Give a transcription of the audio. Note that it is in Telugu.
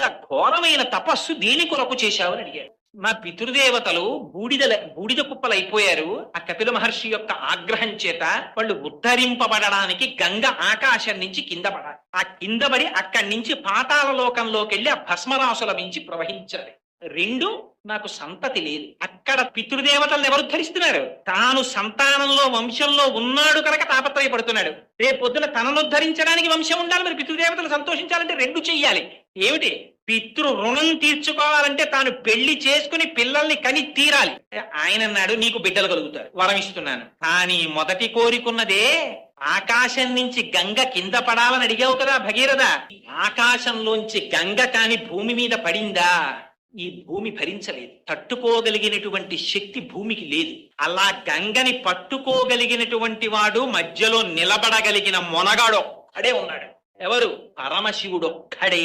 ఘోరమైన తపస్సు దేని కొరకు చేశావని అడిగాడు. మా పితృదేవతలు బూడిద కుప్పలు అయిపోయారు. ఆ కపిల మహర్షి యొక్క ఆగ్రహం చేత వాళ్ళు ఉద్ధరింపబడడానికి గంగ ఆకాశం నుంచి కింద పడాలి. ఆ కింద పడి అక్కడి నుంచి పాతాళ లోకంలోకి వెళ్ళి ఆ భస్మరాసుల మించి ప్రవహించాలి. రెండు, నాకు సంతతి లేదు. అక్కడ పితృదేవతలను ఎవరు ధరిస్తున్నారు? తాను సంతానంలో వంశంలో ఉన్నాడు కనుక తాపత్రయపడుతున్నాడు. రేపొద్దున తనను ధరించడానికి వంశం ఉండాలి. మరి పితృదేవతలు సంతోషించాలంటే రెండు చెయ్యాలి. ఏమిటి? పితృ రుణం తీర్చుకోవాలంటే తాను పెళ్లి చేసుకుని పిల్లల్ని కని తీరాలి. ఆయన అన్నాడు, నీకు బిడ్డలు కలుగుతారు, వరం ఇస్తున్నాను. కానీ మొదటి కోరికున్నదే ఆకాశం నుంచి గంగ కింద పడాలని అడిగావు కదా భగీరథ. ఆకాశంలోంచి గంగ కాని భూమి మీద పడిందా? ఈ భూమి భరించలేదు. తట్టుకోగలిగినటువంటి శక్తి భూమికి లేదు. అలా గంగని పట్టుకోగలిగినటువంటి వాడు మధ్యలో నిలబడగలిగిన మొనగాడు ఒక్కడే ఉన్నాడు. ఎవరు? పరమశివుడు ఒక్కడే.